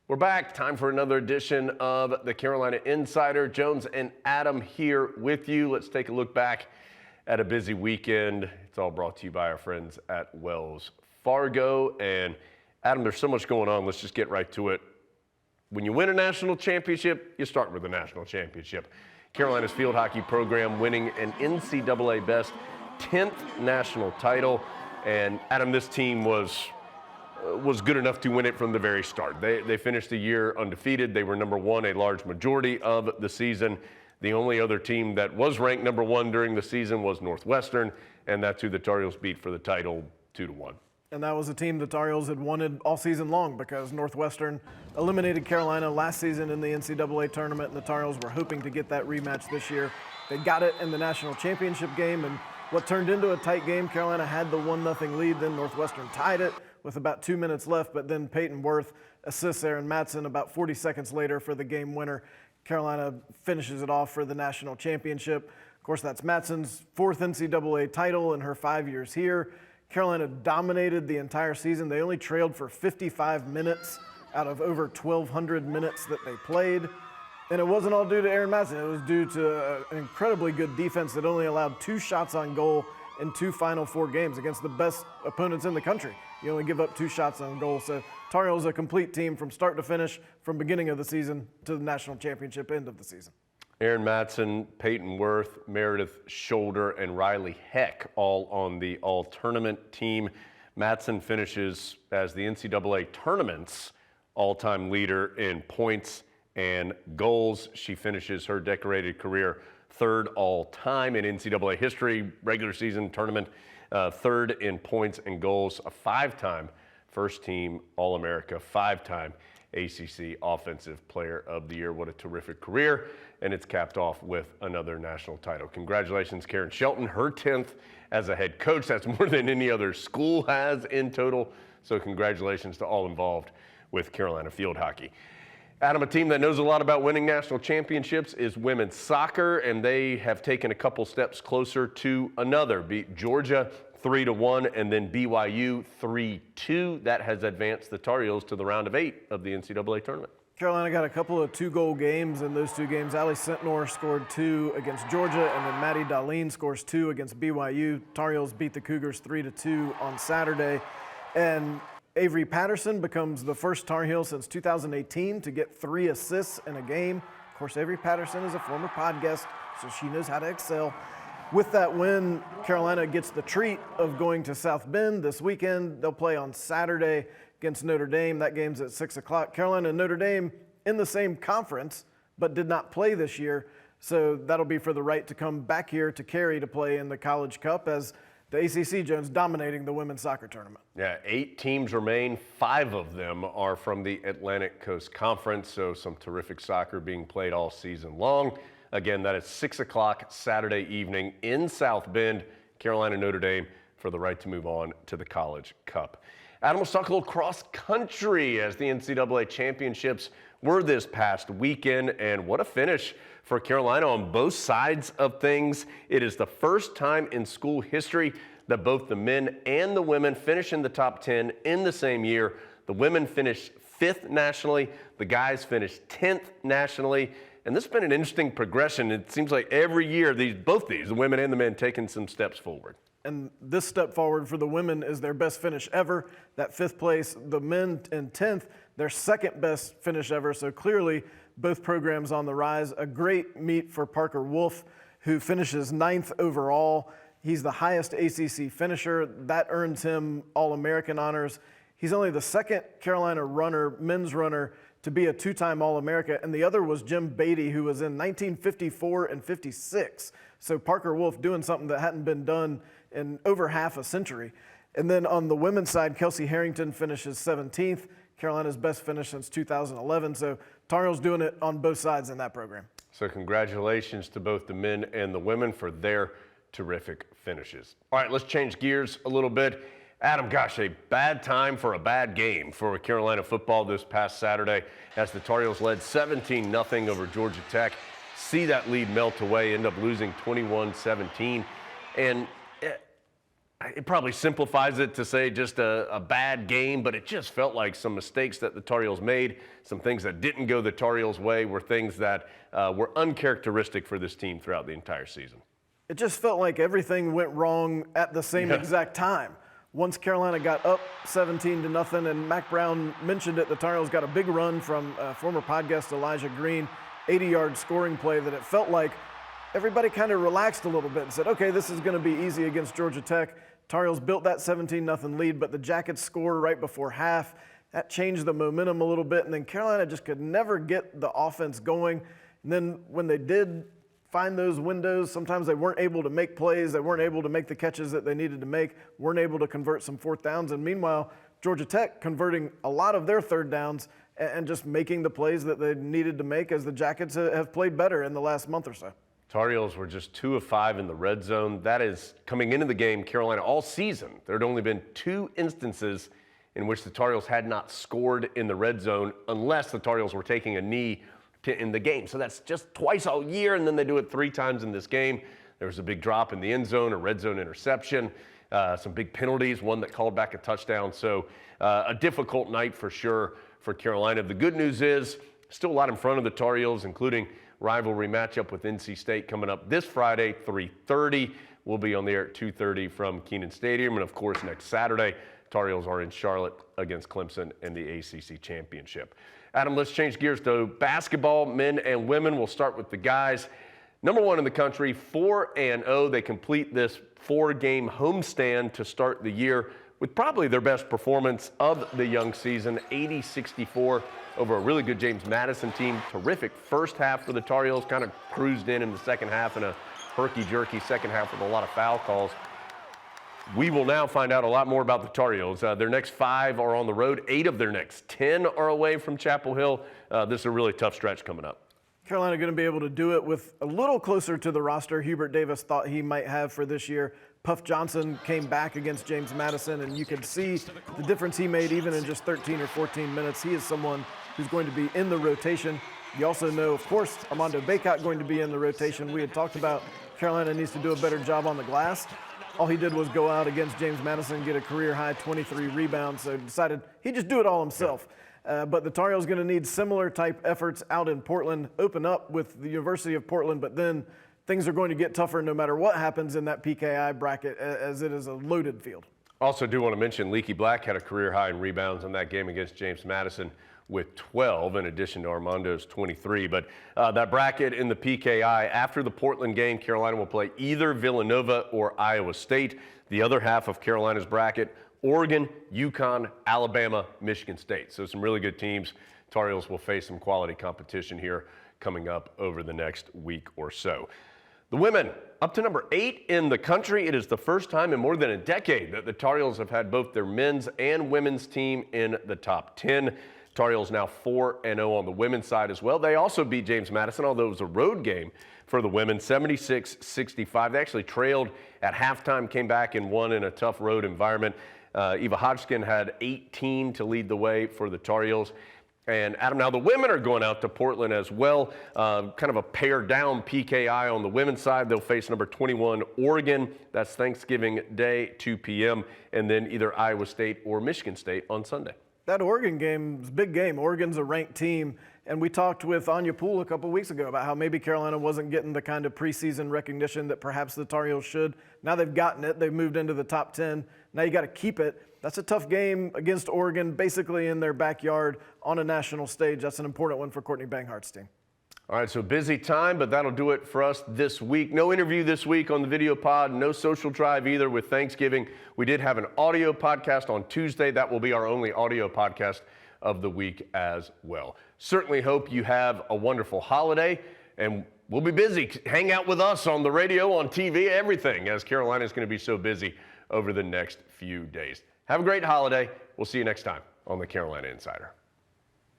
We're back. Time for another edition of the Carolina Insider. Jones and Adam here with you. Let's take a look back at a busy weekend. It's all brought to you by our friends at Wells Fargo. And Adam, there's so much going on. Let's just get right to it. When you win a national championship, you start with a national championship. Carolina's field hockey program winning an NCAA best 10th national title. And Adam, this team was good enough to win it from the very start. They finished the year undefeated. They were number one a large majority of the season. The only other team that was ranked number one during the season was Northwestern, and that's who the Tar Heels beat for the title 2-1. And that was a team the Tar Heels had wanted all season long because Northwestern eliminated Carolina last season in the NCAA tournament, and the Tar Heels were hoping to get that rematch this year. They got it in the national championship game, and what turned into a tight game. Carolina had the 1-0 lead, then Northwestern tied it with about 2 minutes left, but then Peyton Worth assists Aaron Matson about 40 seconds later for the game winner. Carolina finishes it off for the national championship. Of course, that's Matson's fourth NCAA title in her 5 years here. Carolina dominated the entire season. They only trailed for 55 minutes out of over 1,200 minutes that they played. And it wasn't all due to Aaron Matson. It was due to an incredibly good defense that only allowed 2 shots on goal in 2 Final Four games against the best opponents in the country. You only give up 2 shots on goal. So Tar Heels a complete team from start to finish, from beginning of the season to the national championship end of the season. Aaron Matson, Peyton Worth, Meredith Shoulder, and Riley Heck all on the all-tournament team. Matson finishes as the NCAA tournament's all-time leader in points and goals. She finishes her decorated career third all-time in NCAA history, regular season tournament, third in points and goals, a 5-time first-team All-America, 5-time ACC Offensive Player of the Year. What a terrific career, and it's capped off with another national title. Congratulations, Karen Shelton, her 10th as a head coach. That's more than any other school has in total, so congratulations to all involved with Carolina field hockey. Adam, a team that knows a lot about winning national championships is women's soccer, and they have taken a couple steps closer to another. Beat Georgia 3-1 and then BYU 3-2. That has advanced the Tar Heels to the round of 8 of the NCAA tournament. Carolina got a couple of 2-goal games in those 2 games. Allie Sentnor scored 2 against Georgia, and then Maddie Darlene scores 2 against BYU. Tar Heels beat the Cougars 3-2 on Saturday. And Avery Patterson becomes the first Tar Heel since 2018 to get 3 assists in a game. Of course, Avery Patterson is a former pod guest, so she knows how to excel. With that win, Carolina gets the treat of going to South Bend this weekend. They'll play on Saturday against Notre Dame. That game's at 6 o'clock. Carolina and Notre Dame in the same conference, but did not play this year. So that'll be for the right to come back here to Cary to play in the College Cup as the ACC, Jones, dominating the women's soccer tournament. Yeah, 8 teams remain. 5 of them are from the Atlantic Coast Conference, so some terrific soccer being played all season long. Again, that is 6 o'clock Saturday evening in South Bend, Carolina, Notre Dame, for the right to move on to the College Cup. Adam, let's talk a little cross country as the NCAA championships were this past weekend, and what a finish for Carolina on both sides of things. It is the first time in school history that both the men and the women finish in the top 10 in the same year. The women finished 5th nationally, the guys finished 10th nationally. And this has been an interesting progression. It seems like every year, both these, the women and the men, taking some steps forward. And this step forward for the women is their best finish ever. That 5th place, the men in 10th, their 2nd best finish ever. So clearly, both programs on the rise. A great meet for Parker Wolf, who finishes 9th overall. He's the highest ACC finisher. That earns him All-American honors. He's only the 2nd Carolina runner, men's runner, to be a 2-time All-America, and the other was Jim Beatty, who was in 1954 and 56. So Parker Wolf doing something that hadn't been done in over half a century. And then on the women's side, Kelsey Harrington finishes 17th, Carolina's best finish since 2011. So Tar Heels doing it on both sides in that program. So congratulations to both the men and the women for their terrific finishes. All right, let's change gears a little bit. Adam, gosh, a bad time for a bad game for Carolina football this past Saturday as the Tar Heels led 17-0 over Georgia Tech. See that lead melt away, end up losing 21-17. And it probably simplifies it to say just a bad game, but it just felt like some mistakes that the Tar Heels made, some things that didn't go the Tar Heels' way were things that were uncharacteristic for this team throughout the entire season. It just felt like everything went wrong at the same exact time. Once Carolina got up 17-0, and Mac Brown mentioned it, the Tar Heels got a big run from former podcast Elijah Green, 80-yard scoring play that it felt like everybody kind of relaxed a little bit and said, okay, this is going to be easy against Georgia Tech. Tar Heels built that 17-0 lead, but the Jackets scored right before half. That changed the momentum a little bit, and then Carolina just could never get the offense going. And then when they did find those windows, sometimes they weren't able to make plays, they weren't able to make the catches that they needed to make, weren't able to convert some fourth downs. And meanwhile, Georgia Tech converting a lot of their third downs and just making the plays that they needed to make, as the Jackets have played better in the last month or so. Tar Heels were just 2 of 5 in the red zone. That is, coming into the game, Carolina all season, there had only been 2 instances in which the Tar Heels had not scored in the red zone unless the Tar Heels were taking a knee to end the game. So that's just twice all year, and then they do it 3 times in this game. There was a big drop in the end zone, a red zone interception, some big penalties, one that called back a touchdown. So a difficult night for sure for Carolina. The good news is still a lot in front of the Tar Heels, including rivalry matchup with NC State coming up this Friday, 3:30. We'll be on the air at 2:30 from Kenan Stadium. And of course, next Saturday, Tar Heels are in Charlotte against Clemson in the ACC Championship. Adam, let's change gears to basketball, men and women. We'll start with the guys. Number 1 in the country, 4-0. They complete this 4-game homestand to start the year with probably their best performance of the young season, 80-64 over a really good James Madison team. Terrific first half for the Tar Heels, kind of cruised in the second half in a herky-jerky second half with a lot of foul calls. We will now find out a lot more about the Tar Heels. Their next 5 are on the road. 8 of their next 10 are away from Chapel Hill. This is a really tough stretch coming up. Carolina going to be able to do it with a little closer to the roster Hubert Davis thought he might have for this year. Puff Johnson came back against James Madison, and you could see the difference he made even in just 13 or 14 minutes. He is someone who's going to be in the rotation. You also know, of course, Armando Bacot going to be in the rotation. We had talked about Carolina needs to do a better job on the glass. All he did was go out against James Madison, get a career-high 23 rebounds, so decided he'd just do it all himself. But the Tar Heels going to need similar type efforts out in Portland, open up with the University of Portland, but then things are going to get tougher no matter what happens in that PKI bracket, as it is a loaded field. Also do want to mention Leaky Black had a career high in rebounds in that game against James Madison with 12 in addition to Armando's 23. But that bracket in the PKI, after the Portland game, Carolina will play either Villanova or Iowa State. The other half of Carolina's bracket, Oregon, UConn, Alabama, Michigan State. So some really good teams. Tar Heels will face some quality competition here coming up over the next week or so. The women, up to number 8 in the country. It is the first time in more than a decade that the Tar Heels have had both their men's and women's team in the top 10. Tar Heels now 4-0 on the women's side as well. They also beat James Madison, although it was a road game for the women, 76-65. They actually trailed at halftime, came back and won in a tough road environment. Eva Hodgkin had 18 to lead the way for the Tar Heels. And Adam, now the women are going out to Portland as well. Kind of a pared down PKI on the women's side. They'll face number 21 Oregon. That's Thanksgiving Day, 2 p.m. And then either Iowa State or Michigan State on Sunday. That Oregon game is a big game. Oregon's a ranked team. And we talked with Anya Poole a couple weeks ago about how maybe Carolina wasn't getting the kind of preseason recognition that perhaps the Tar Heels should. Now they've gotten it. They've moved into the top 10. Now you got to keep it. That's a tough game against Oregon, basically in their backyard on a national stage. That's an important one for Courtney Banghart's team. All right, so busy time, but that'll do it for us this week. No interview this week on the video pod, no social drive either with Thanksgiving. We did have an audio podcast on Tuesday. That will be our only audio podcast of the week as well. Certainly hope you have a wonderful holiday, and we'll be busy. Hang out with us on the radio, on TV, everything, as Carolina is going to be so busy over the next few days. Have a great holiday. We'll see you next time on the Carolina Insider.